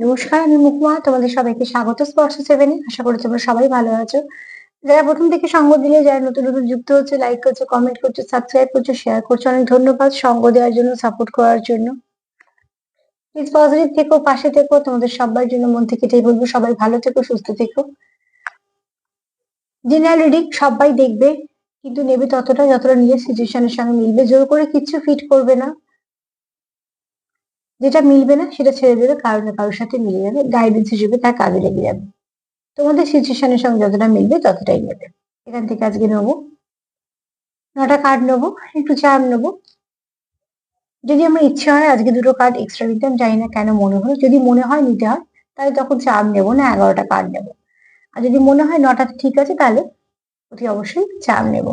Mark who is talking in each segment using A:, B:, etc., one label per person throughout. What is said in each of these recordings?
A: নমস্কার, আমি মুকুমা। তোমাদের সবাইকে স্বাগত স্পর্শ সেভেনে। আশা করি তোমরা সবাই ভালো আছো। যারা প্রথম থেকে সঙ্গ দিলে, যারা নতুন নতুন যুক্ত হচ্ছে, লাইক করছো, কমেন্ট করছো, সাবস্ক্রাইব করছো, শেয়ার করছো, অনেক ধন্যবাদ সঙ্গ দেওয়ার জন্য, সাপোর্ট করার জন্য। প্লিজ পজিটিভ থেকো, পাশে থেকো। তোমাদের সবার জন্য মন থেকে এটাই বলবো, সবাই ভালো থেকো, সুস্থ থেকো। জেনারেল রিডিং সবাই দেখবে, কিন্তু নেবে ততটা যতটা নিজের সিচুয়েশনের সঙ্গে মিলবে। জোর করে কিচ্ছু ফিট করবে না। যেটা মিলবে না সেটা ছেড়ে দেবে, কারো না কারোর সাথে মিলে যাবে, গাইডেন্স হিসেবে তার কাজে লেগে যাবে। তোমাদের সিচুয়েশনের সঙ্গে যতটা মিলবে ততটাই নেবে। এখান থেকে আজকে নেবো 9টা কার্ড, নেবো একটু চার্ম নেবো। যদি আমার ইচ্ছে হয় আজকে 2টো কার্ড এক্সট্রা নিতাম, জানি না কেন মনে হলো। যদি মনে হয় নিতে হয় তাহলে তখন চার্ম নেবো না, 11টা কার্ড নেবো। আর যদি মনে হয় 9টাতে ঠিক আছে, তাহলে অতি অবশ্যই চার্ম নেবো।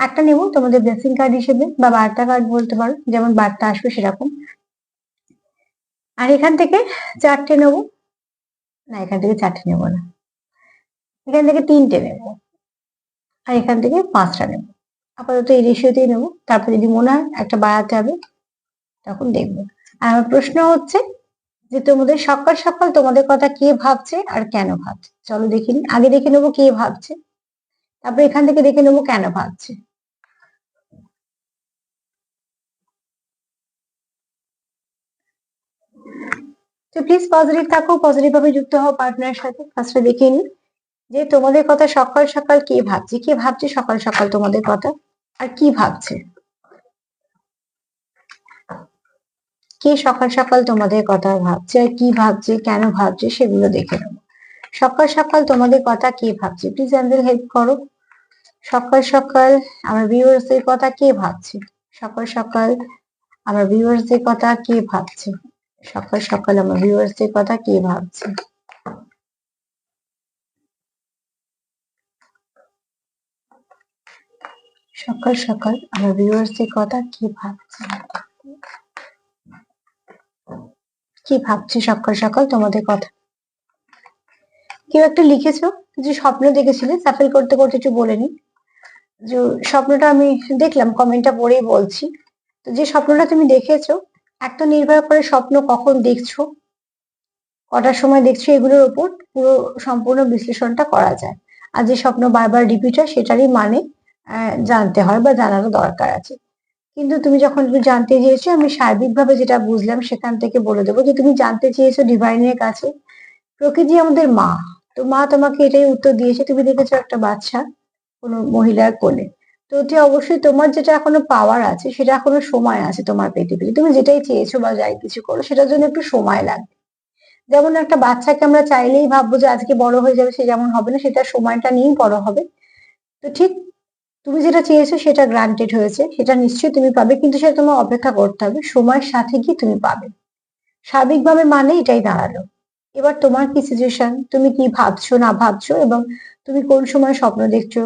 A: একটা নেবো তোমাদের ব্লেসিং কার্ড হিসেবে, বা বার্তা কার্ড বলতে পারো, যেমন বার্তা আসবে সেরকম। আর এখান থেকে 4টে নেবো। না, এখান থেকে 4টে নেবো না, এখান থেকে 3টে নেবো। আর এখান থেকে 5টা নেবো। আপাতত এই রেশিওতেই নেবো, তারপর যদি মনে হয় একটা বাড়াতে হবে তখন দেখবো। আর আমার প্রশ্ন হচ্ছে যে তোমাদের সকাল সকাল তোমাদের কথা কে ভাবছে আর কেন ভাবছে। চলো দেখে নিই। আগে দেখে নেবো কে ভাবছে, তারপর এখান থেকে দেখে নেবো কেন ভাবছে। তো প্লিজ পজিটিভ থাকো, পজিটিভ ভাবে যুক্ত হও পার্টনারের সাথে। ফার্স্টে দেখে নিই যে তোমাদের কথা সকাল সকাল কে ভাবছে, কে ভাবছে সকাল সকাল তোমাদের কথা, আর কি ভাবছে। কে সকাল সকাল তোমাদের কথা ভাবছে আর কি ভাবছে, কেন ভাবছে, সেগুলো দেখে নেবো। সকাল সকাল তোমাদের কথা কে ভাবছে, প্লিজ আমাদের হেল্প করো। সকাল সকাল আমার ভিউয়ার্সদের কথা কে ভাবছে, সকাল সকাল আমার ভিউয়ার্সদের কথা কে ভাবছে, সকাল সকাল আমার ভিউয়ার্সদের কথা কে ভাবছে। সকাল সকাল আমার ভিউয়ার্সদের কথা কে ভাবছে, কি ভাবছে সকাল সকাল তোমাদের কথা। কেউ একটা লিখেছো যে স্বপ্ন দেখেছিলে, সাফেল করতে করতে একটু বলে নি যে স্বপ্নটা আমি দেখলাম, কমেন্টটা পড়েই বলছি। তো যে স্বপ্নটা তুমি দেখেছো, একটা নির্ভর করে স্বপ্ন কখন দেখছো, কটার সময় দেখছো, এগুলোর উপর পুরো সম্পূর্ণ বিশ্লেষণটা করা যায়। আর যে স্বপ্ন বারবার রিপিট হয় সেটারই মানে জানতে হয় বা জানারও দরকার আছে। কিন্তু তুমি যখন তুমি জানতে চেয়েছো, আমি সার্বিকভাবে যেটা বুঝলাম সেখান থেকে বলে দেবো যে তুমি জানতে চেয়েছো ডিভাইনের কাছে, প্রকৃতি আমাদের মা। তো মা তোমাকে এটাই উত্তর দিয়েছে। তুমি দেখেছো একটা বাচ্চা কোনো মহিলার কোলে। তো অতি অবশ্যই তোমার যেটা এখনো পাওয়ার আছে, সেটা এখনো সময় আছে তোমার পেতে পেতে। তুমি যেটাই চেয়েছো বা যাই কিছু করো, সেটার জন্য একটু সময় লাগবে। যেমন একটা বাচ্চাকে আমরা চাইলেই ভাববো যে আজকে বড় হয়ে যাবে, সে যেমন হবে না, সেটা সময়টা নিয়েই বড় হবে। তো ঠিক তুমি যেটা চেয়েছো সেটা গ্রান্টেড হয়েছে, সেটা নিশ্চয়ই তুমি পাবে, কিন্তু সেটা তোমার অপেক্ষা করতে হবে, সময়ের সাথে গিয়ে তুমি পাবে। সার্বিকভাবে মানে এটাই দাঁড়ালো। এবার তোমার কি সিচুয়েশন, তুমি কি ভাবছো না ভাবছো, এবং তুমি কোন সময় স্বপ্ন দেখছো,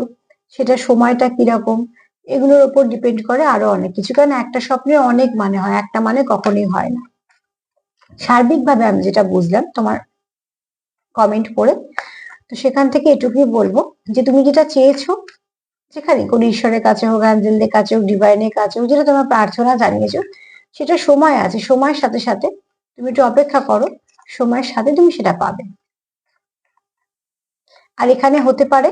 A: সেটা সময়টা কিরকম, এগুলোর উপর ডিপেন্ড করে আরো অনেক কিছু। কারণ একটা স্বপ্নের অনেক মানে হয়, একটা মানে কখনোই হয় না। সার্বিকভাবে আমি যেটা বুঝলাম তোমার কমেন্ট পড়ে, তো সেখান থেকে এটুকুই বলবো যে তুমি যেটা চেয়েছো, যেখানে কোনো ঈশ্বরের কাছে হোক, অ্যাঞ্জেলদের কাছে হোক, ডিভাইনের কাছে হোক, যেটা তোমার প্রার্থনা জানিয়েছো, সেটা সময় আছে, সময়ের সাথে সাথে তুমি একটু অপেক্ষা করো, সময়ের সাথে তুমি সেটা পাবে। আর এখানে হতে পারে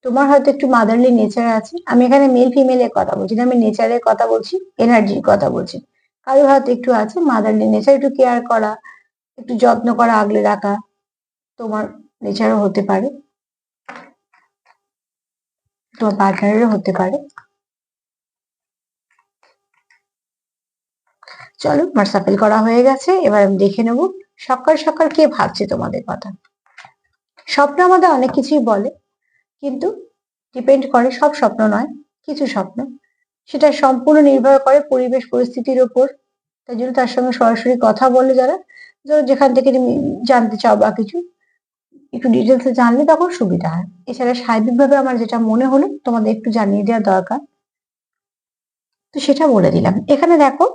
A: তোমার হয়তো একটু মাদারলি নেচার আছে। আমি এখানে মেল ফিমেলের কথা বলছি না, আমি নেচারের কথা বলছি, এনার্জির কথা বলছি। কারোর হয়তো একটু আছে মাদারলি নেচার, একটু কেয়ার করা, একটু যত্ন করা, আগলে রাখা, তোমার নেচারও হতে পারে, তোমার পার্টনারেরও হতে পারে। চলো, আমার সাফেল করা হয়ে গেছে। এবার আমি দেখে নেবো সকাল সকাল কে ভাবছে তোমাদের কথা। স্বপ্ন আমাদের অনেক কিছুই বলে, কিন্তু ডিপেন্ড করে, সব স্বপ্ন নয়, কিছু স্বপ্ন, সেটা সম্পূর্ণ নির্ভর করে পরিবেশ পরিস্থিতির ওপর। তাই জন্য তার সঙ্গে সরাসরি কথা বলে, যারা ধরো যেখান থেকে তুমি জানতে চাও বা কিছু একটু ডিটেলসে জানলে তখন সুবিধা হয়। এছাড়া সার্বিকভাবে আমার যেটা মনে হলো তোমাদের একটু জানিয়ে দেওয়া দরকার, তো সেটা বলে দিলাম। এখানে দেখো,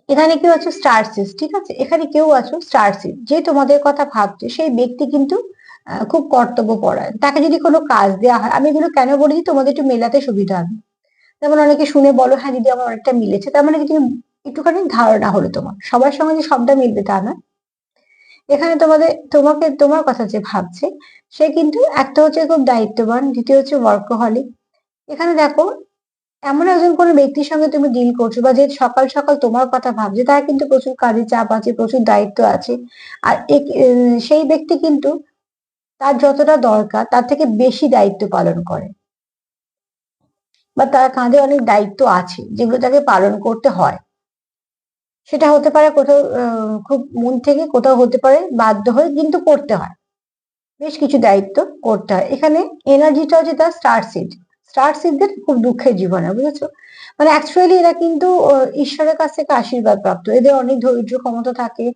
A: এখানে কেউ আছো স্টার সিস, ঠিক আছে, এখানে কেউ আছো স্টার সিস। যে তোমাদের কথা ভাবছে সেই ব্যক্তি কিন্তু খুব কর্তব্যপরায়ণ। তাকে যদি কোনো কাজ দেওয়া হয়, আমি এগুলো কেন বলেছি তোমাদের একটু মেলাতে সুবিধা হবে। যেমন অনেকে শুনে বলো হ্যাঁ দিদি আমার অনেকটা মিলেছে, তার মানে কি তুমি একটুখানি ধারণা হলো তোমার। সবার সঙ্গে যে সবটা মিলবে তা না। এখানে তোমার কথা যে ভাবছে সে কিন্তু একটা হচ্ছে খুব দায়িত্ববান, দ্বিতীয় হচ্ছে ওয়ার্কহলিক। এখানে দেখো, এমন একজন কোনো ব্যক্তির সঙ্গে তুমি ডিল করছো বা যে সকাল সকাল তোমার কথা ভাবছে, তার কিন্তু প্রচুর কাজের চাপ আছে, প্রচুর দায়িত্ব আছে। আর সেই ব্যক্তি কিন্তু তার যতটা দরকার তার থেকে বেশি দায়িত্ব পালন করে, বা তার কাঁধে অনেক দায়িত্ব আছে যেগুলো তাকে পালন করতে হয়। সেটা হতে পারে কোথাও খুব মন থেকে, কোথাও হতে পারে বাধ্য হয়ে, কিন্তু করতে হয়। বেশ কিছু দায়িত্ব করতে হয়। এখানে এনার্জিটা হচ্ছে তার স্টার সিডদের খুব দুঃখের জীবনে, বুঝেছো? মানে অ্যাকচুয়ালি এরা কিন্তু ঈশ্বরের কাছ থেকে আশীর্বাদ প্রাপ্ত। এদের অনেক ধৈর্য ক্ষমতা থাকে,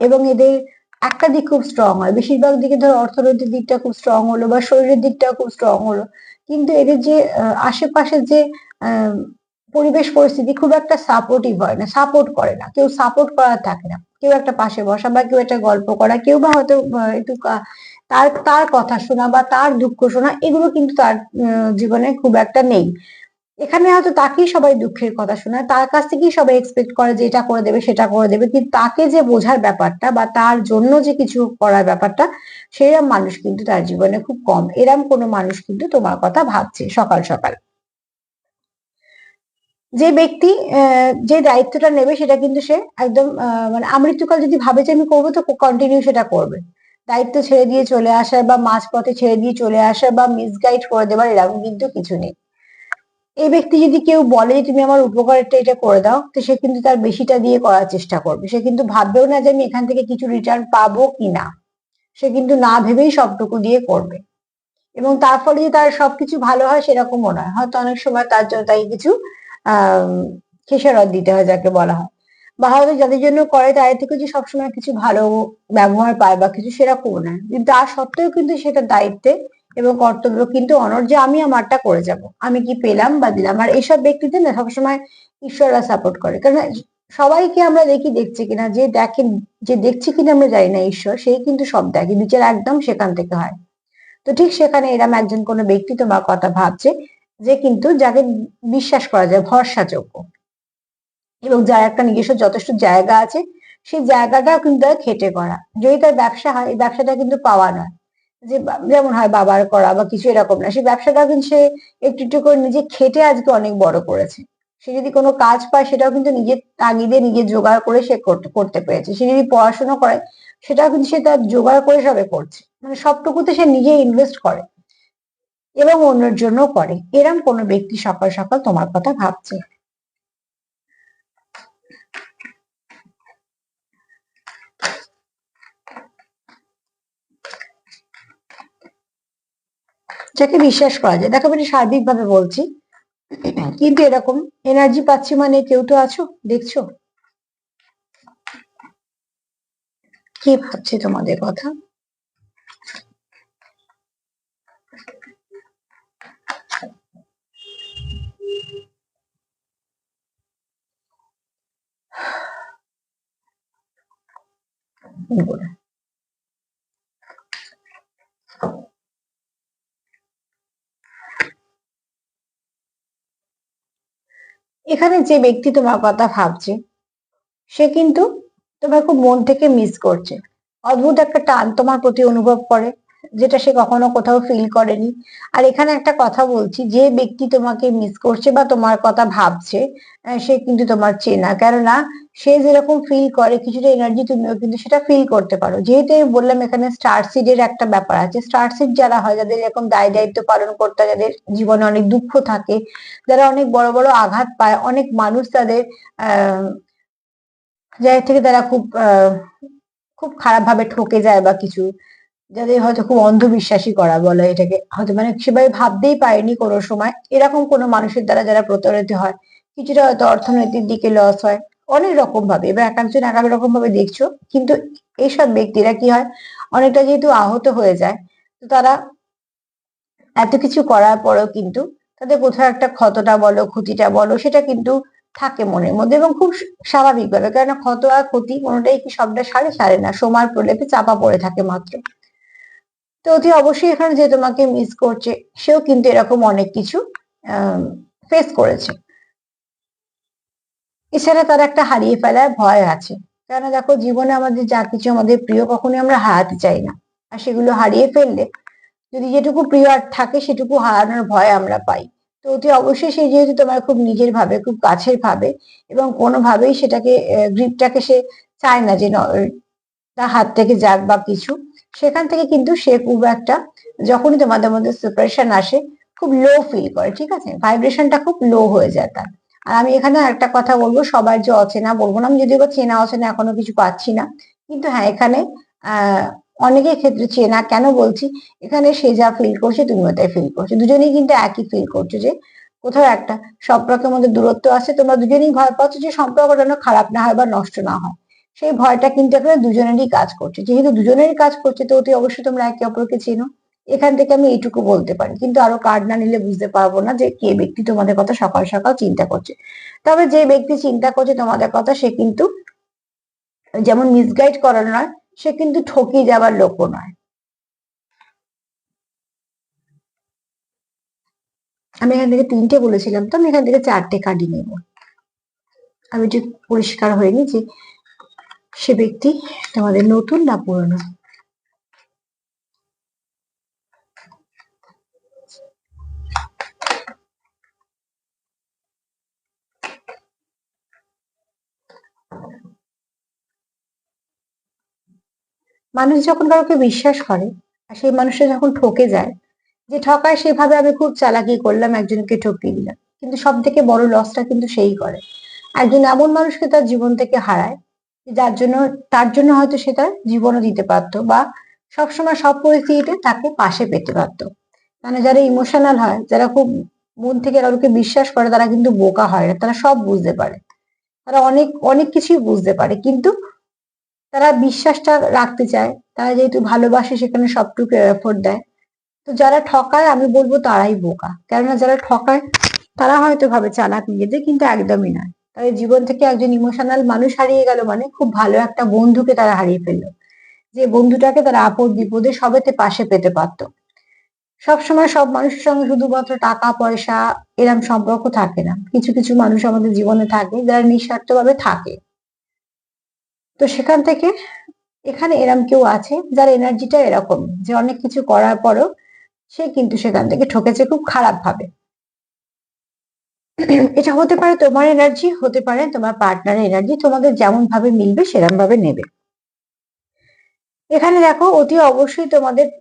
A: এবং এদের একটা দিক খুব স্ট্রং হয়। বেশিরভাগ দিকে ধরো অর্থনৈতিক দিকটা খুব স্ট্রং হলো বা শরীরের দিকটাও খুব স্ট্রং হলো, কিন্তু এদের যে আশেপাশের যে আহ, পরিবেশ পরিস্থিতি খুব একটা সাপোর্টিভ হয় না, সাপোর্ট করে না, কেউ সাপোর্ট করার থাকে না। কেউ একটা পাশে বসা বা কেউ একটা গল্প করা, কেউ বা হয়তো একটু তার তার কথা শোনা বা তার দুঃখ শোনা, এগুলো কিন্তু তার জীবনে খুব একটা নেই। এখানে হয়তো তাকেই সবাই দুঃখের কথা শোনায়, তার কাছ থেকেই সবাই এক্সপেক্ট করে যে এটা করে দেবে সেটা করে দেবে, কিন্তু তাকে যে বোঝার ব্যাপারটা বা তার জন্য যে কিছু করার ব্যাপারটা, সেরকম মানুষ কিন্তু তার জীবনে খুব কম। এরম কোনো মানুষ কিন্তু তোমার কথা ভাবছে সকাল সকাল। যে ব্যক্তি যে দায়িত্বটা নেবে সেটা কিন্তু সে একদম মানে আমৃত্যুকাল যদি ভাবে যে আমি করবো, তো কন্টিনিউ সেটা করবে। দায়িত্ব ছেড়ে দিয়ে চলে আসার বা মাঝপথে ছেড়ে দিয়ে চলে আসার বা মিসগাইড করে দেবার এরকম কিন্তু কিছু নেই। এই ব্যক্তি যদি কেউ বলে যে তুমি আমার উপকারটা এটা করে দাও, তো সে কিন্তু তার বেশিটা দিয়ে করার চেষ্টা করবে। সে কিন্তু ভাববেও না যে আমি এখান থেকে কিছু রিটার্ন পাবো কিনা। সে কিন্তু না ভেবেই সবটুকু দিয়ে করবে, এবং তার ফলে যে তার সবকিছু ভালো হয় সেরকমও নয়। হয়তো অনেক সময় তার জন্য তাই কিছু আহ খেসারত দিতে হয়, যাকে বলা হয়। বা হয়তো যাদের জন্য করে তাদের থেকে যে সবসময় কিছু ভালো ব্যবহার পায় বা কিছু, সেরকমও নয়। কিন্তু তার সত্ত্বেও কিন্তু সেটা দায়িত্বে এবং কর্তব্য কিন্তু অনড়, যে আমি আমারটা করে যাব, আমি কি পেলাম বা দিলাম। আর এইসব ব্যক্তিদের না সবসময় ঈশ্বররা সাপোর্ট করে, কারণ সবাইকে আমরা দেখছি কিনা, যে দেখেন, যে দেখছি কিনা আমরা জানি না, ঈশ্বর সেই কিন্তু সব দেখে, বিচার একদম সেখান থেকে হয়। তো ঠিক সেখানে এরম একজন কোনো ব্যক্তি তোমার কথা ভাবছে, যে কিন্তু যাকে বিশ্বাস করা যায়, ভরসাযোগ্য, এবং যার একটা নিজস্ব যথেষ্ট জায়গা আছে, সেই জায়গাটাও কিন্তু তার খেটে করা। যদি তার ব্যবসা হয়, এই ব্যবসাটা কিন্তু পাওয়া নয়, যে যেমন হয় বাবার করা বা কিছু, এরকম না। সেই ব্যবসাটা কিন্তু সে একটু একটু করে নিজে খেটে আজকে অনেক বড় করেছে। সে যদি কোনো কাজ পায়, সেটাও কিন্তু নিজের তাগিদে, নিজে জোগাড় করে সে করতে পেরেছে। সে যদি পড়াশোনা করে, সেটাও কিন্তু সে তার জোগাড় করে সবে করছে। মানে সবটুকুতে সে নিজে ইনভেস্ট করে এবং অন্যের জন্য করে। এরম কোনো ব্যক্তি সকাল সকাল তোমার কথা ভাবছে। যাকে বিশ্বাস করা যায়। দেখো, আমি সার্বিক ভাবে বলছি, কিন্তু এরকম এনার্জি পাচ্ছি, মানে কেউ তো আছো, দেখছো কি ভাবছে তোমাদের কথা। এখানে যে ব্যক্তি তোমার কথা ভাবছে, সে কিন্তু তোমার খুব মন থেকে মিস করছে। অদ্ভুত একটা টান তোমার প্রতি অনুভব করে, যেটা সে কখনো কোথাও ফিল করেনি। আর এখানে একটা কথা বলছি, যে ব্যক্তি তোমাকে মিস করছে বা তোমার কথা ভাবছে, সে কিন্তু তোমার চেনা। কেননা সে যেরকম ফিল করে, কিছুটা এনার্জি তুমিও কিন্তু সেটা ফিল করতে পারো। যেহেতু আমি বললাম এখানে স্টার সিডের একটা ব্যাপার আছে। স্টার সিড যারা হয়, যাদের এরকম দায় দায়িত্ব পালন করতে হয়, যাদের জীবনে অনেক দুঃখ থাকে, যারা অনেক বড় বড় আঘাত পায়, অনেক মানুষ তাদের আহ জায়গা থেকে তারা খুব খারাপ ভাবে ঠকে যায় বা কিছু, যাদের হয়তো খুব অন্ধবিশ্বাসী করা বলে এটাকে, হয়তো মানে সেভাবে ভাবতেই পারেনি কোনো সময়, এরকম কোনো মানুষের দ্বারা যারা প্রতারিত হয়, কিছুটা হয়তো অর্থনৈতিক দিকে লস হয়, অনেক রকম ভাবে। এবার এক একজন এক এক রকম ভাবে দেখছো, কিন্তু এইসব ব্যক্তিরা কি হয়, অনেকটা যেহেতু আহত হয়ে যায়, তো তারা এত কিছু করার পরেও কিন্তু তাদের কোথাও একটা ক্ষতটা বলো, ক্ষতিটা বলো, সেটা কিন্তু থাকে মনের মধ্যে, এবং খুব স্বাভাবিক ভাবে। কেননা ক্ষত আর ক্ষতি কোনোটাই কি সবটা সারে, সারে না, সময়ের প্রলেপে চাপা পড়ে থাকে মাত্র। তো অতি অবশ্যই এখানে যে তোমাকে মিস করছে, সেও কিন্তু এরকম অনেক কিছু ফেস করেছে। এছাড়া তার একটা হারিয়ে ফেলার ভয় আছে। কেন দেখো, জীবনে আমাদের যা কিছু আমাদের প্রিয় কখনোই আমরা হারাতে চাই না। আর সেগুলো হারিয়ে ফেললে যদি যেটুকু প্রিয় আর থাকে সেটুকু হারানোর ভয় আমরা পাই। তো অতি অবশ্যই সে যেহেতু তোমার খুব নিজের ভাবে, খুব কাছের ভাবে, এবং কোনোভাবেই সেটাকে গ্রিপটাকে সে চায় না যে তার হাত থেকে যাক বা কিছু, সেখান থেকে কিন্তু সে খুব একটা, যখনই তোমাদের মধ্যে সেপারেশন আসে, খুব লো ফিল করে। ঠিক আছে, ভাইব্রেশনটা খুব লো হয়ে যায় তার। আর আমি এখানে একটা কথা বলবো, সবার যে অচেনা বলবো না আমি, যদিও বা চেনা অচেনা এখনো কিছু পাচ্ছি না, কিন্তু হ্যাঁ এখানে আহ অনেকের ক্ষেত্রে চেনা কেন বলছি, এখানে সে যা ফিল করছে তুমিও তাই ফিল করছো, দুজনেই কিন্তু একই ফিল করছো যে কোথাও একটা সম্পর্কের মধ্যে দূরত্ব আছে। তোমরা দুজনেই ভয় পাচ্ছ যে সম্পর্কটা যেন খারাপ না হয় বা নষ্ট না হয়। সেই ভয়টা কিন্তু এখানে দুজনেরই কাজ করছে। যেহেতু দুজনেরই কাজ করছে, তো অতি অবশ্যই তোমরা একে অপরকে চেনো। এখান থেকে আমি এইটুকু বলতে পারি, কিন্তু আরো কার্ড না নিলে বুঝতে পারবো না যে কে ব্যক্তি তোমাদের কথা সকাল সকাল চিন্তা করছে। তবে যে ব্যক্তি চিন্তা করছে তোমাদের কথা, সে কিন্তু যেমন মিসগাইড করার নয়, সে কিন্তু ঠকিয়ে যাবার লোকও নয়। আমি এখান থেকে তিনটে বলেছিলাম, তো আমি এখান থেকে চারটে কার্ডই নেব। আমি ঠিক পরিষ্কার হয়নি যে সে ব্যক্তি তোমাদের নতুন না পুরনো। মানুষ যখন কাউকে বিশ্বাস করে আর সেই মানুষটা যখন ঠকে যায়, যে ঠকায় সেভাবে আমি খুব চালাকি করলাম, একজনকে ঠকিয়ে দিলাম, কিন্তু সব থেকে বড় লসটা কিন্তু সেই করে। একজন এমন মানুষকে তার জীবন থেকে হারায়, যার জন্য, তার জন্য হয়তো সে তার জীবনও দিতে পারতো, বা সবসময় সব পরিস্থিতিতে তাকে পাশে পেতে পারতো। মানে যারা ইমোশনাল হয়, যারা খুব মন থেকে কাউকে বিশ্বাস করে, তারা কিন্তু বোকা হয় না, তারা সব বুঝতে পারে। তারা অনেক অনেক কিছুই বুঝতে পারে, কিন্তু তারা বিশ্বাসটা রাখতে চায়। তারা যেহেতু ভালোবাসে, সেখানে সবটুকু এফোর্ট দেয়। তো যারা ঠকায় আমি বলবো তারাই বোকা, কেননা যারা ঠকায় তারা হয়তো ভাবে চালাক নিজেদের, কিন্তু একদমই নয়। তাদের জীবন থেকে একজন ইমোশনাল মানুষ হারিয়ে গেল মানে খুব ভালো একটা বন্ধুকে তারা হারিয়ে ফেললো, যে বন্ধুটাকে তারা আপদ বিপদে সবেতে পাশে পেতে পারতো। সবসময় সব মানুষের সঙ্গে শুধুমাত্র টাকা পয়সা এরম সম্পর্ক থাকে না, কিছু কিছু মানুষ আমাদের জীবনে থাকে যারা নিঃস্বার্থ ভাবে থাকে। তো সেখান থেকে এখানে এরম কেউ আছে যার এনার্জিটা এরকম, যে অনেক কিছু করার পরও সে কিন্তু সেখান থেকে ঠকেছে খুব খারাপ ভাবে। এটা হতে পারে তোমার এনার্জি, হতে পারে তোমার পার্টনারের এনার্জি, তোমাদের যেমন ভাবে মিলবে সেরকম ভাবে নেবে। এখানে দেখো, অতি অবশ্যই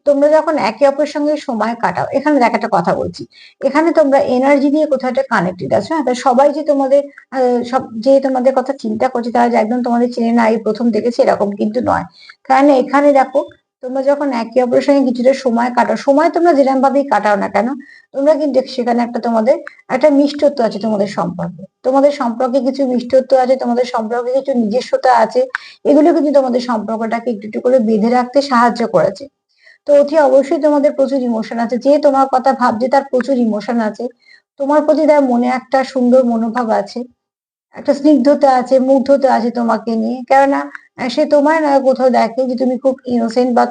A: তোমরা যখন একে অপরের সঙ্গে সময় কাটাও, এখানে দেখ একটা কথা বলছি, এখানে তোমরা এনার্জি দিয়ে কোথাও একটা কানেক্টেড আছো। হ্যাঁ, তা সবাই যে তোমাদের সব যে তোমাদের কথা চিন্তা করছে, তারা যে একদম তোমাদের চেনে না, এই প্রথম দেখেছে এরকম কিন্তু নয়। কারণ এখানে দেখো, তোমরা যখন একে অপরের সঙ্গে কিছুটা সময় কাটাও, সময় তোমরা যেরকম ভাবেই কাটাও না কেন, তোমরা কিন্তু সেখানে একটা তোমাদের একটা মিষ্টত্ব আছে তোমাদের সম্পর্কে। তোমাদের সম্পর্কে কিছু মিষ্টত্ব আছে, তোমাদের সম্পর্কে কিছু নিজস্বতা আছে। এগুলো কিন্তু তোমাদের সম্পর্কটাকে একটু একটু করে বেঁধে রাখতে সাহায্য করেছে। তো অতি অবশ্যই তোমাদের প্রচুর ইমোশন আছে, যে তোমার কথা ভাবছে তার প্রচুর ইমোশন আছে। তোমার প্রতি তার মনে একটা সুন্দর মনোভাব আছে, একটা স্নিগ্ধতা আছে, মুগ্ধতা আছে তোমাকে নিয়ে। কেননা সে তোমার না কোথাও দেখে যে তুমি খুব ইনোসেন্ট, বা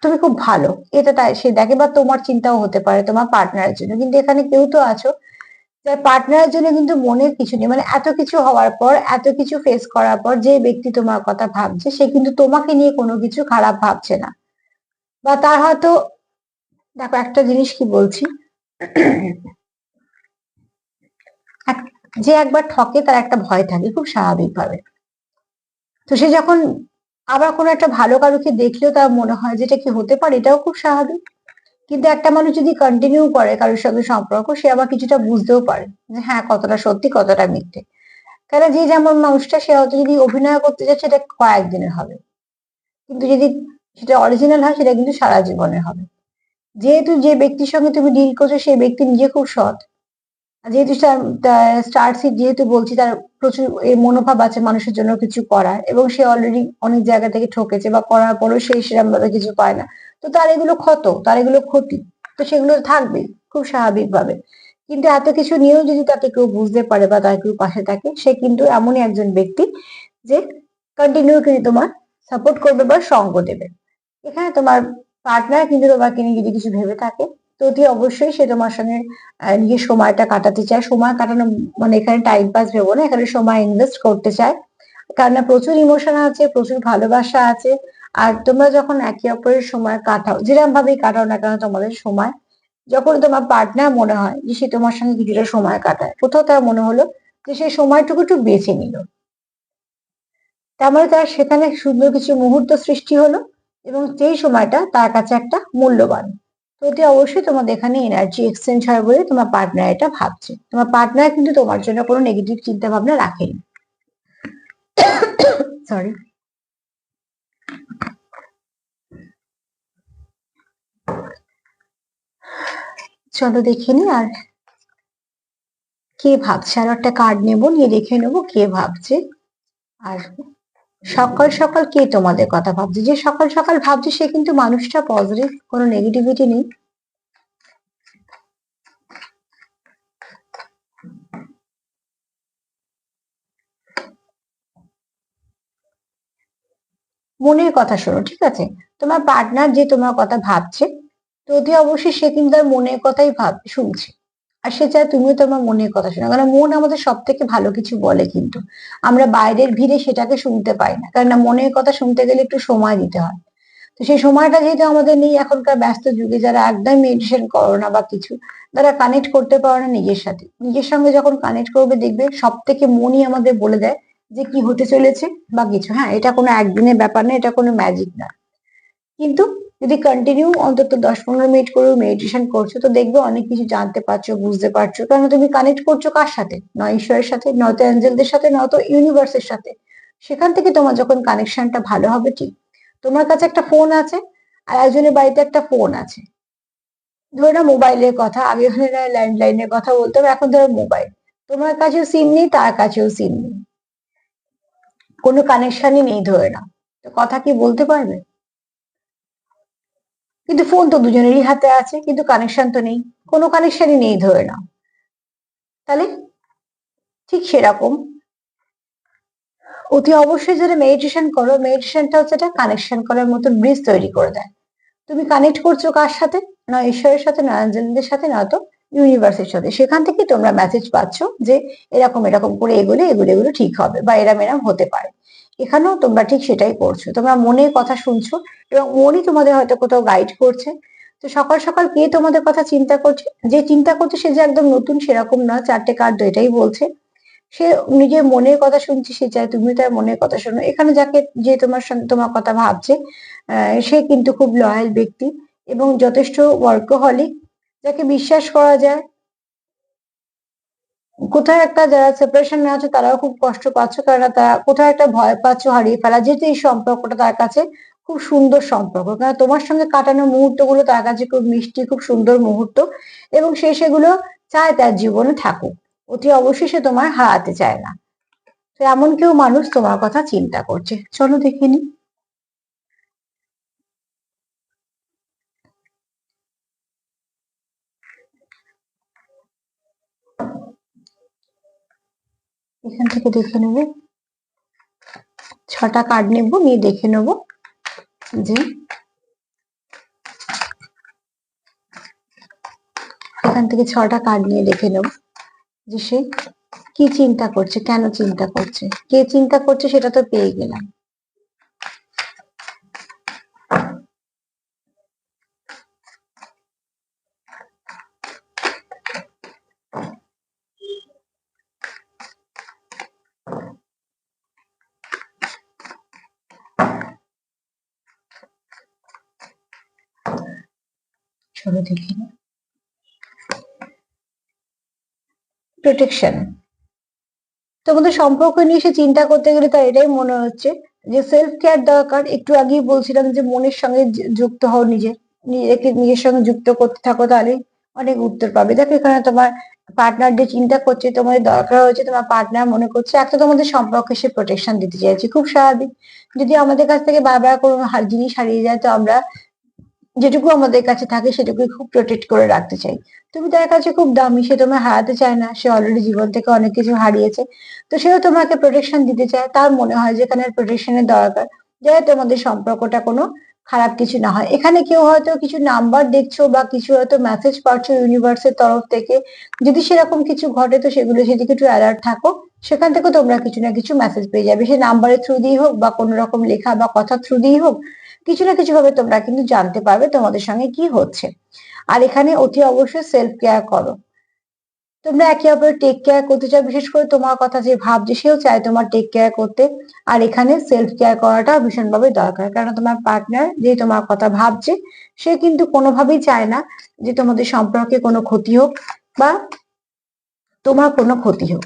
A: তুমি খুব ভালো, এটা তাই সে দেখে। বা তোমার চিন্তাও হতে পারে তোমার পার্টনারের জন্য, কিন্তু এখানে কেউ তো আছো যার পার্টনারের জন্য কিন্তু মনের কিছু নেই। মানে এত কিছু হওয়ার পর, এত কিছু ফেস করার পর, যে ব্যক্তি তোমার কথা ভাবছে সে কিন্তু তোমাকে নিয়ে কোনো কিছু খারাপ ভাবছে না। বা তার হয়তো, দেখো একটা জিনিস কি বলছি, যে একবার ঠকে তার একটা ভয় থাকে খুব স্বাভাবিকভাবে। তো সে যখন আবার কোনো একটা ভালো কারুকে দেখলেও তার মনে হয় যে এটা কি হতে পারে, এটাও খুব স্বাভাবিক। কিন্তু একটা মানুষ যদি কন্টিনিউ করে কারোর সঙ্গে সম্পর্ক, সে আবার কিছুটা বুঝতেও পারে যে হ্যাঁ কতটা সত্যি কতটা মিথ্যে। কারণ যে যেমন মানুষটা, সে হয়তো যদি অভিনয় করতে যাচ্ছে সেটা কয়েকদিনের হবে, কিন্তু যদি সেটা অরিজিনাল হয় সেটা কিন্তু সারা জীবনের হবে। যেহেতু যে ব্যক্তির সঙ্গে তুমি ডিল করছো সেই ব্যক্তি নিজে খুব সৎ, যেহেতু স্টার সিড যেহেতু বলছি, তার প্রচুর এই মনোভাব আছে মানুষের জন্য কিছু করার, এবং সে অলরেডি অনেক জায়গা থেকে ঠকেছে, বা করার পরেও সে সেরকম ভাবে কিছু পায় না। তো তার এগুলো ক্ষত, তার এগুলো ক্ষতি, তো সেগুলো থাকবেই খুব স্বাভাবিক ভাবে। কিন্তু এত কিছু নিয়েও যদি তাকে কেউ বুঝতে পারে বা তার কেউ পাশে থাকে, সে কিন্তু এমনই একজন ব্যক্তি যে কন্টিনিউ কিন্তু তোমার সাপোর্ট করবে বা সঙ্গ দেবে। এখানে তোমার পার্টনার কিন্তু তোমাকে নিয়ে যদি কিছু ভেবে থাকে, তো অতি অবশ্যই সে তোমার সঙ্গে নিজের সময়টা কাটাতে চায়। সময় কাটানো মানে এখানে টাইম পাস ভেবো না, এখানে সময় ইনভেস্ট করতে চায়। কারণ প্রচুর ইমোশন আছে, প্রচুর ভালোবাসা আছে। আর তোমরা যখন একে অপরের সময় কাটাও, যেরকম ভাবেই কাটাও না কেন তোমাদের সময়, যখন তোমার পার্টনার মনে হয় যে সে তোমার সঙ্গে কিছুটা সময় কাটায়, কোথাও তার মনে হলো যে সেই সময়টুকু একটু বেছে নিল, তার মানে তার সেখানে সুন্দর কিছু মুহূর্ত সৃষ্টি হলো এবং সেই সময়টা তার কাছে একটা মূল্যবান। তো অতি অবশ্যই তোমাদের এখানে এনার্জি এক্সচেঞ্জ হয় বলে তোমার পার্টনার এটা ভাবছে। তোমার পার্টনার কিন্তু তোমার জন্য কোনো নেগেটিভ চিন্তা ভাবনা রাখেনি। সরি। চলো দেখে নি আর কে ভাবছে, আরো একটা কার্ড নেবো, নিয়ে দেখে নেবো কে ভাবছে। আর সকাল সকাল কে তোমাদের কথা ভাবছে, যে সকাল সকাল ভাবছে সে কিন্তু মানুষটা পজিটিভ, কোনো নেগেটিভিটি নেই। মনের কথা শোনো, ঠিক আছে? তোমার পার্টনার যে তোমার কথা ভাবছে, তো অতি অবশ্যই সে কিন্তু তার মনের কথাই শুনছে। আর সে চায় তুমিও তোমার মনের কথা শোনো, কারণ মন আমাদের সব থেকে ভালো কিছু বলে, কিন্তু আমরা বাইরের ভিড়ে সেটাকে শুনতে পাই না, কারণ মনের কথা শুনতে গেলে একটু সময় দিতে হয়। তো সেই সময়টা যেহেতু আমাদের নেই এখনকার ব্যস্ত যুগে, যারা একদম মেডিটেশন করো না বা কিছু, তারা কানেক্ট করতে পারো না নিজের সাথে। নিজের সঙ্গে যখন কানেক্ট করবে দেখবে সব থেকে মনই আমাদের বলে দেয় যে কি হতে চলেছে বা কিছু। হ্যাঁ, এটা কোনো একদিনের ব্যাপার না, এটা কোনো ম্যাজিক না। কিন্তু যদি কন্টিনিউ অন্তত 10-15 মিনিট করে মেডিটেশন করছো, তো দেখবে অনেক কিছু জানতে পারছো, বুঝতে পারছো, কারণ তুমি কানেক্ট করছো কার সাথে? নয় ঈশ্বরের সাথে, নয়তো অ্যাঞ্জেলদের সাথে, নয়তো ইউনিভার্সের সাথে। সেখান থেকে তোমার যখন কানেকশনটা ভালো হবে, ঠিক তোমার কাছে একটা ফোন আছে আর একজনের বাড়িতে একটা ফোন আছে, ধরো না মোবাইলের কথা, আগে হলে না ল্যান্ডলাইনের কথা বলতে হবে, এখন ধরো মোবাইল, তোমার কাছেও সিম নেই, তার কাছেও সিম নেই, কোনো কানেকশনই নেই ধরে না, তো কথা কি বলতে পারবে? কিন্তু ফোন তো দুজনেরই হাতে আছে, কিন্তু কানেকশন তো নেই, কোনো কানেকশনই নেই ধরে নাও। তাহলে ঠিক সেরকম অতি অবশ্যই যারা মেডিটেশন করো, মেডিটেশনটা হচ্ছে একটা কানেকশন করার মতো ব্রিজ তৈরি করে দেয়। তুমি কানেক্ট করছো কার সাথে? না ঈশ্বরের সাথে, না অ্যাঞ্জেলদের সাথে, না তো ইউনিভার্সের সাথে। সেখান থেকে তোমরা মেসেজ পাচ্ছ যে এরকম এরকম করে এগুলো এগুলো এগুলো ঠিক হবে বা এরম এরম হতে পারে। এখানেও তোমরা ঠিক সেটাই করছো, তোমরা মনের কথা শুনছো এবং মনই তোমাদের হয়তো কোথাও গাইড করছে। তো সকাল সকাল কে তোমাদের কথা চিন্তা করছে? যে চিন্তা করছে সে যে একদম নতুন সেরকম না, চারটে কার্ড এটাই বলছে। সে নিজের মনের কথা শুনছে, সে চায় তুমি তার মনের কথা শোনো। এখানে যাকে যে তোমার সঙ্গে তোমার কথা ভাবছে, সে কিন্তু খুব লয়াল ব্যক্তি এবং যথেষ্ট ওয়ার্কহলিক, যাকে বিশ্বাস করা যায়। কোথাও একটা যারা সেপারেশন আছে তারাও খুব কষ্ট পাচ্ছ, কারণ তারা কোথাও একটা ভয় পাচ্ছ হারিয়ে ফেলা, যেহেতু এই সম্পর্কটা তার কাছে খুব সুন্দর সম্পর্ক, কারণ তোমার সঙ্গে কাটানো মুহূর্তগুলো তার কাছে খুব মিষ্টি, খুব সুন্দর মুহূর্ত, এবং সে সেগুলো চায় তার জীবনে থাকুক। অতি অবশ্যই সে তোমার হারাতে চায় না। তো এমন কেউ মানুষ তোমার কথা চিন্তা করছে, চলো দেখে নি। এখান থেকে দেখে নেবো, 6টা কার্ড নেবো, নিয়ে দেখে নেবো যে এখান থেকে 6টা কার্ড নিয়ে দেখে নেবো যে সে কি চিন্তা করছে, কেন চিন্তা করছে, কে চিন্তা করছে, সেটা তো পেয়ে গেলাম। চলো দেখে নি। প্রোটেকশন। তোমাদের সম্পর্ক নিয়ে সে চিন্তা করতে গেলে তার এটাই মনে হচ্ছে যে সেলফ কেয়ার দরকার। একটু আগেই বলছিলাম যে মনের সঙ্গে যুক্ত হও, নিজেকে নিজের সঙ্গে যুক্ত করতে থাকো, তাহলে অনেক উত্তর পাবে। দেখো এখানে তোমার পার্টনার যে চিন্তা করছে, তোমাদের দরকার হচ্ছে, তোমার পার্টনার মনে করছে একটা তোমাদের সম্পর্কে সে প্রোটেকশন দিতে চাইছে, খুব স্বাভাবিক। যদি আমাদের কাছ থেকে বারবার কোনো জিনিস হারিয়ে যায়, তো আমরা যেটুকু আমাদের কাছে থাকে সেটুকুই খুব প্রোটেক্ট করে রাখতে চাই। তুমি তার কাছে খুব দামি, সে তোমায় হারাতে চায় না, সে অলরেডি জীবন থেকে অনেক কিছু হারিয়েছে, তো সেও তোমাকে প্রোটেকশন দিতে চায়। তার মনে হয় যে এখানে প্রোটেকশনের দরকার, যাতে তোমাদের সম্পর্কটা কোনো খারাপ কিছু না হয়। এখানে কেউ হয়তো কিছু নাম্বার দেখছো বা কিছু হয়তো মেসেজ পাচ্ছ ইউনিভার্সের তরফ থেকে, যদি সেরকম কিছু ঘটে তো সেগুলো সেদিকে একটু অ্যালার্ট থাকো। সেখান থেকে তোমরা কিছু না কিছু মেসেজ পেয়ে যাবে, সে নাম্বারের থ্রু দিয়ে হোক বা কোনো রকম লেখা বা কথা থ্রু দিয়ে হোক, কিছু না কিছু ভাবে তোমরা কিন্তু জানতে পারবে তোমাদের সঙ্গে কি হচ্ছে। আর এখানে অতি অবশ্যই সেলফ কেয়ার করো, তোমরা একে অপরের টেক কেয়ার করতে চাও, বিশেষ করে তোমার কথা যে ভাবছে সেও চায় তোমার টেক কেয়ার করতে। আর এখানে সেলফ কেয়ার করাটা ভীষণভাবে দরকার, কারণ তোমার পার্টনার যে তোমার কথা ভাবছে সে কিন্তু কোনোভাবেই চায় না যে তোমাদের সম্পর্কে কোনো ক্ষতি হোক বা তোমার কোনো ক্ষতি হোক।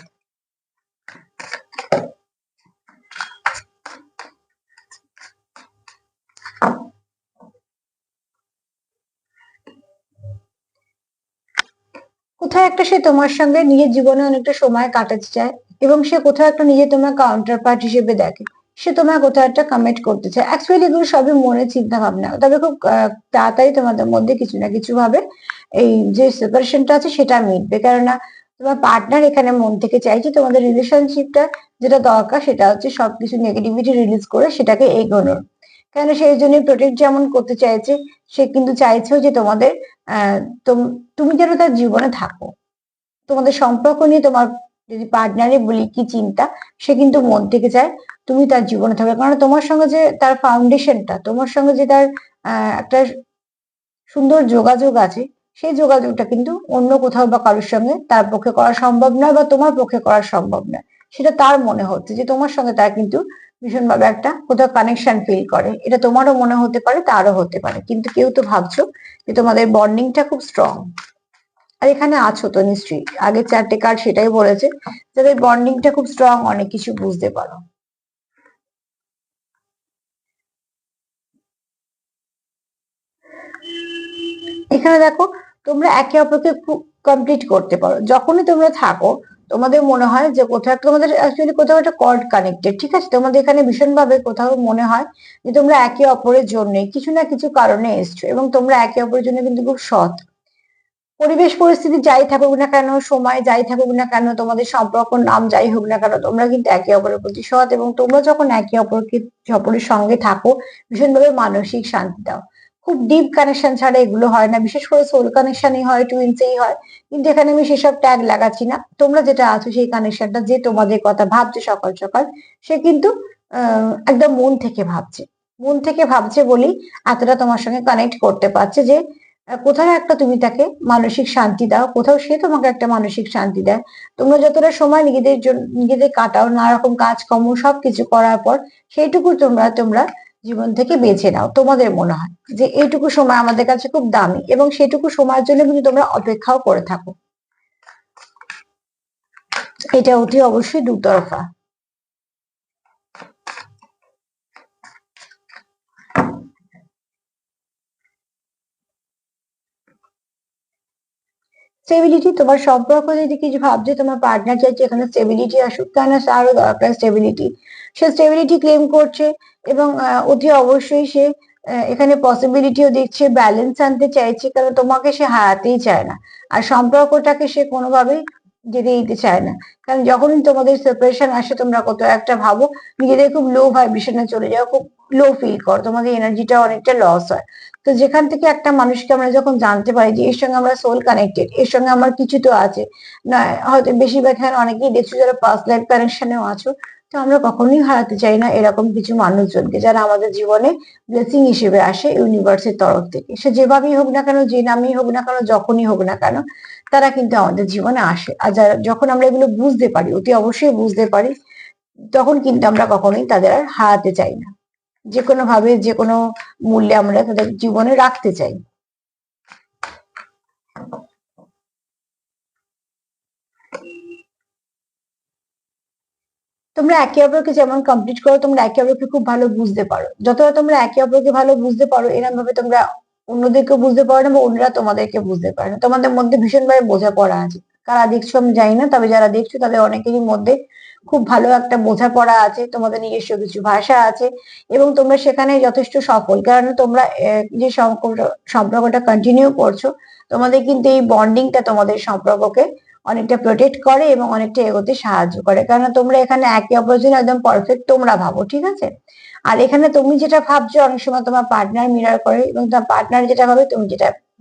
A: কোথাও একটা সে তোমার সঙ্গে নিজের জীবনে অনেকটা সময় কাটাতে চায় এবং সে কোথাও একটা নিজে তোমার কাউন্টার পার্ট হিসেবে দেখে, সে তোমার কোথাও একটা কমিট করতে চায়। অ্যাকচুয়ালি এগুলো সবই মনে চিন্তা ভাবনা, তবে খুব তাড়াতাড়ি তোমাদের মধ্যে কিছু না কিছু ভাবে এই যে সেপারেশনটা আছে সেটা মিটবে, কেননা তোমার পার্টনার এখানে মন থেকে চাইছে তোমাদের রিলেশনশিপটা যেটা দরকার সেটা হচ্ছে সবকিছু নেগেটিভিটি রিলিজ করে সেটাকে এগোনোর। কেন সেই জন্য প্রোটেক্ট যেমন করতে চাইছে, সে কিন্তু চাইছেও যে তোমাদের আহ তুমি যেন তার জীবনে থাকো। তোমাদের সম্পর্ক নিয়ে তোমার যদি পার্টনারে বলি কি চিন্তা, সে কিন্তু মন থেকে চায় তুমি তার জীবনে থাকবে, কারণ তোমার সঙ্গে যে তার ফাউন্ডেশনটা, তোমার সঙ্গে যে তার একটা সুন্দর যোগাযোগ আছে, সেই যোগাযোগটা কিন্তু অন্য কোথাও বা কারোর সঙ্গে তার পক্ষে করা সম্ভব নয় বা তোমার পক্ষে করা সম্ভব নয়। সেটা তার মনে হচ্ছে যে তোমার সঙ্গে তার কিন্তু ভীষণভাবে একটা কোথাও কানেকশন ফিল করে, এটা তোমারও মনে হতে পারে তারও হতে পারে, কিন্তু কেউ তো ভাবছো যে তোমাদের বন্ডিংটা খুব স্ট্রং। আর এখানে আছো তো নিশ্চয়ই, আগে 4টে কার্ড সেটাই বলেছে, যাদের বন্ডিংটা খুব স্ট্রং, অনেক কিছু বুঝতে পারো। এখানে দেখো তোমরা একে অপরকে খুব কমপ্লিট করতে পারো, যখনই তোমরা থাকো তোমাদের মনে হয় যে কোথাও একটা তোমাদের অ্যাকচুয়ালি কোথাও একটা কর্ড কানেক্টেড, ঠিক আছে, তোমাদের এখানে ভীষণভাবে কোথাও মনে হয় যে তোমরা একে অপরের জন্য কিছু না কিছু কারণে এসছো এবং তোমরা একে অপরের জন্য কিন্তু খুব সৎ। পরিবেশ পরিস্থিতি যাই থাকুক না কেন, সময় যাই থাকুক না কেন, তোমাদের সম্পর্ক নাম যাই হোক না কেন, তোমরা কিন্তু একে অপরের প্রতি সৎ এবং তোমরা যখন একে অপরের সঙ্গে থাকো ভীষণভাবে মানসিক শান্তি দাও। খুব ডিপ কানেকশন ছাড়া এগুলো হয় না, বিশেষ করে সোল কানেকশনই হয়, টুইন্সেই হয়, কিন্তু এখানে আমি সেসব ট্যাগ লাগাচ্ছি না। তোমরা যেটা আছো সেই কানেকশনটা, যে তোমাদের কথা ভাবছে সকাল সকাল, সে কিন্তু একদম মন থেকে ভাবছে, মন থেকে ভাবছে বলেই এতটা তোমার সঙ্গে কানেক্ট করতে পারছে যে কোথাও একটা তুমি তাকে মানসিক শান্তি দাও, কোথাও সে তোমাকে একটা মানসিক শান্তি দেয়। তোমরা যতটা সময় নিজেদের জন্য নিজেদের কাটাও নানা রকম কাজকর্ম সবকিছু করার পর, সেইটুকু তোমরা তোমরা জীবন থেকে বেছে নাও, তোমাদের মনে হয় যে এইটুকু সময় আমাদের কাছে খুব দামি এবং সেটুকু সময়ের জন্য কিন্তু তোমরা অপেক্ষাও করে থাকো। এটা অতি অবশ্যই দুতরফা। স্টেবিলিটি, তোমার সম্পর্ক যদি কিছু ভাবছে তোমার পার্টনার চাইছে এখানে স্টেবিলিটি আসুক, কেন তারও দরকার স্টেবিলিটি। সে স্টেবিলিটি ক্লেম করছে এবং অতি অবশ্যই সে এখানে পসিবিলিটিও দেখছে, ব্যালেন্স আনতে চাইছে, কারণ তোমাকে সে হারাতেই চায় না আর সম্পর্কটাকে সে কোনোভাবেই যেতে দিতে চায় না। কারণ যখনই তোমাদের সেপারেশন আসে তোমরা কত একটা ভাবো, নিজেদের খুব লো ভাইব্রেশনে চলে যাও, খুব লো ফিল করো, তোমাদের এনার্জিটা অনেকটা লস হয়। তো যেখান থেকে একটা মানুষকে আমরা যখন জানতে পারি যে এর সঙ্গে আমরা সোল কানেক্টেড, এর সঙ্গে আমার কিছু তো আছে না, হয়তো বেশিরভাগ এখানে অনেকেই দেখছো যারা পাস্ট লাইফ কানেকশনেও আছো, তো আমরা কখনোই হারাতে চাই না এরকম কিছু মানুষজনকে যারা আমাদের জীবনে ব্লেসিং হিসেবে আসে ইউনিভার্সের তরফ থেকে। সে যেভাবেই হোক না কেন, যে নামেই হোক না কেন, যখনই হোক না কেন, তারা কিন্তু আমাদের জীবনে আসে। আর যারা যখন আমরা এগুলো বুঝতে পারি, অতি অবশ্যই বুঝতে পারি, তখন কিন্তু আমরা কখনোই তাদের আর হারাতে চাই না, যে কোনো ভাবে যে কোনো মূল্যে আমরা তাদের জীবনে রাখতে চাই। তোমরা একে অপরকে যেমন কমপ্লিট করো, তোমরা একে অপরকে খুব ভালো বুঝতে পারো, যতটা তোমরা একে অপরকে ভালো বুঝতে পারো এরকম ভাবে তোমরা অন্যদেরকে বুঝতে পারো না বা অন্যরা তোমাদেরকে বুঝতে পারে না, তোমাদের মধ্যে ভীষণভাবে বোঝাপড়া আছে। কারা দেখছো আমি জানি না, তবে যারা দেখছো তাদের অনেকেরই মধ্যে খুব ভালো একটা বোঝাপড়া আছে, তোমাদের নিজস্ব কিছু ভাষা আছে এবং তোমরা সেখানে যথেষ্ট সফল, কারণ তোমরা যে সম্পর্কটা কন্টিনিউ করছো, তোমাদের কিন্তু এই বন্ডিংটা তোমাদের সম্পর্ককে অনেকটা প্রোটেক্ট করে এবং অনেকটা এগোতে সাহায্য করে, কারণ তোমরা এখানে একে অপরের জন্য একদম পারফেক্ট তোমরা ভাবো, ঠিক আছে। আর এখানে তুমি যেটা ভাবছো অনেক সময় তোমার পার্টনার মিরর করে, এবং তোমার পার্টনার যেটা ভাবে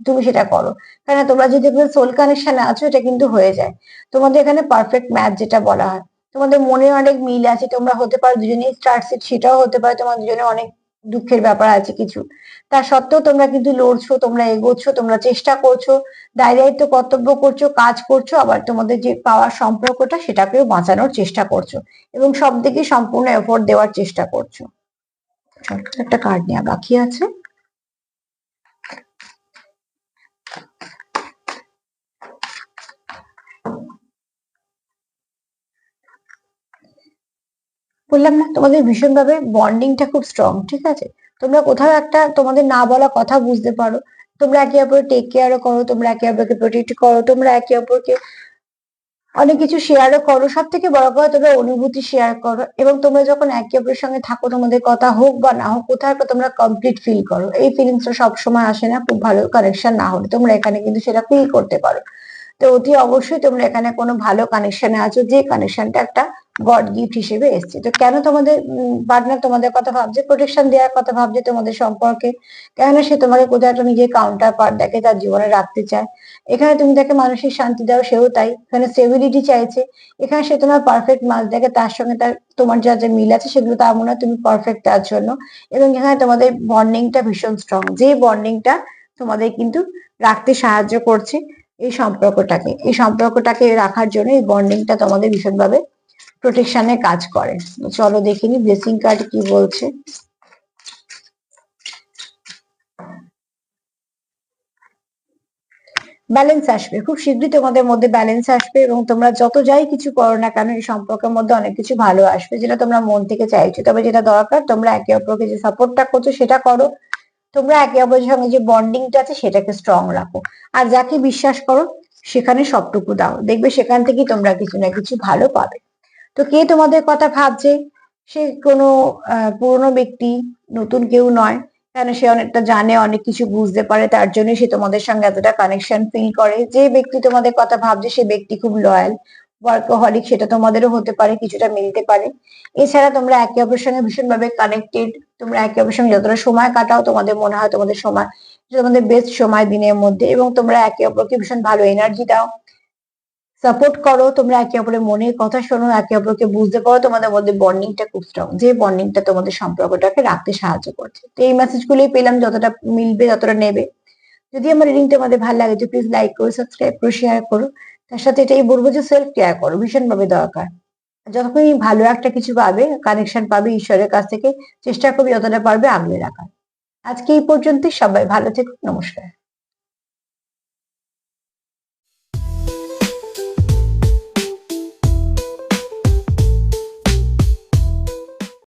A: তুমি সেটা করো। কারণ তোমরা যদি সোল কানেকশনে আছো এটা কিন্তু হয়ে যায়, তোমাদের এখানে পারফেক্ট ম্যাচ যেটা বলা হয়। তোমাদের মনে অনেক মিল আছে, তোমরা হতে পারো দুজনেই স্টার্টসিট, সেটাও হতে পারে তোমার দুজনে অনেক দুঃখের ব্যাপার আছে কিছু, তা সত্ত্বেও তোমরা কিন্তু লড়ছো, তোমরা এগোচ্ছো, তোমরা চেষ্টা করছো, দায় দায়িত্ব কর্তব্য করছো, কাজ করছো, আবার তোমাদের যে পাওয়ার সম্পর্কটা সেটাকেও বাঁচানোর চেষ্টা করছো, এবং সব দিকে সম্পূর্ণ এফোর্ট দেওয়ার চেষ্টা করছো। একটা কার্ড নেওয়া বাকি আছে। বললাম না তোমাদের ভীষণভাবে বন্ডিংটা খুব স্ট্রং, ঠিক আছে। তোমরা কোথাও একটা তোমাদের না বলা কথা বুঝতে পারো, তোমরা একে অপরকে টেক কেয়ারও করো, তোমরা একে অপরকে প্রোটেক্ট করো, তোমরা একে অপরকে অনেক কিছু শেয়ারও করো, সব থেকে বড় কথা তোমরা অনুভূতি শেয়ার করো, এবং তোমরা যখন একে অপরের সঙ্গে থাকো তোমাদের কথা হোক বা না হোক কোথাও একটা তোমরা কমপ্লিট ফিল করো। এই ফিলিংসটা সবসময় আসে না, খুব ভালো কানেকশন না হলে তোমরা এখানে কিন্তু সেটা ফিল করতে পারো। তো অতি অবশ্যই তোমরা এখানে কোনো ভালো কানেকশনে আছো, যে কানেকশনটা একটা গড গিফট হিসেবে এসছে। তো কেন তোমাদের পার্টনার তোমাদের কথা ভাবছে, প্রোটেকশন দেওয়ার কথা ভাবছে তোমাদের সম্পর্কে, কেননা সে তোমাকে কোথাও একটা নিজের কাউন্টার পার্ট দেখে তার জীবনে রাখতে চায়। এখানে তুমি তাকে মানসিক শান্তি দাও, সেও তাই, এখানে স্টেবিলিটি চাইছে। এখানে সে তোমার পারফেক্ট মাছ দেখে, তার সঙ্গে তার তোমার যা যা মিল আছে সেগুলো তার মনে হয় তুমি পারফেক্ট তার জন্য। এবং এখানে তোমাদের বন্ডিংটা ভীষণ স্ট্রং, যে বন্ডিংটা তোমাদের কিন্তু রাখতে সাহায্য করছে এই সম্পর্কটাকে রাখার জন্য এই বন্ডিংটা তোমাদের ভীষণভাবে প্রোটেকশনে কাজ করে। চলো দেখে নি ব্লেসিং কার্ড কি বলছে। ব্যালেন্স আসবে, খুব শীঘ্রই তোমাদের মধ্যে ব্যালেন্স আসবে, এবং তোমরা যত যাই কিছু করো না কেন এই সম্পর্কের মধ্যে অনেক কিছু ভালো আসবে, যেটা তোমরা মন থেকে চাইছো। তবে যেটা দরকার, তোমরা একে অপরকে যে সাপোর্টটা করছো সেটা করো, তোমরা একে অপরের সঙ্গে যে বন্ডিংটা আছে সেটাকে স্ট্রং রাখো, আর যাকে বিশ্বাস করো সেখানে সবটুকু দাও, দেখবে সেখান থেকে তোমরা কিছু না কিছু ভালো পাবে। তো কে তোমাদের কথা ভাবছে, সে কোনো পুরনো ব্যক্তি, নতুন কেউ নয়, কেন সে অনেকটা জানে, অনেক কিছু বুঝতে পারে, তার জন্য সে তোমাদের সঙ্গে এতটা কানেকশন ফিল করে। যে ব্যক্তি তোমাদের কথা ভাবছে সে ব্যক্তি খুব লয়াল, ওয়ার্কহলিক, সেটা তোমাদেরও হতে পারে, কিছুটা মিলতে পারে। এছাড়া তোমরা একে অপরের সঙ্গে ভীষণভাবে কানেক্টেড, তোমরা একে অপরের সঙ্গে যতটা সময় কাটাও তোমাদের মনে হয় তোমাদের সময় তোমাদের বেস্ট সময় দিনের মধ্যে, এবং তোমরা একে অপরকে ভীষণ ভালো এনার্জি দাও, সাপোর্ট করো, তোমরা একে অপরের মনের কথা শোনো, একে অপরকে বুঝতে পারো, তোমাদের মধ্যে বন্ডিংটা খুব স্ট্রং, যে বন্ডিংটা তোমাদের সম্পর্কটাকে রাখতে সাহায্য করছে। তো এই মেসেজগুলোই পেলাম, যতটা মিলবে ততটা নেবে। যদি আমার রিডিংটা আমাদের ভালো লাগে তো প্লিজ লাইক করো, সাবস্ক্রাইব করো, শেয়ার করো। তার সাথে এটাই বলবো যে সেলফ কেয়ার করো, ভীষণ ভাবে দরকার। যতক্ষণ ভালো একটা কিছু পাবে, কানেকশন পাবে ঈশ্বরের কাছ থেকে, চেষ্টা করবে যতটা পারবে আগলে রাখার। আজকে এই পর্যন্তই, সবাই ভালো থেকো, নমস্কার।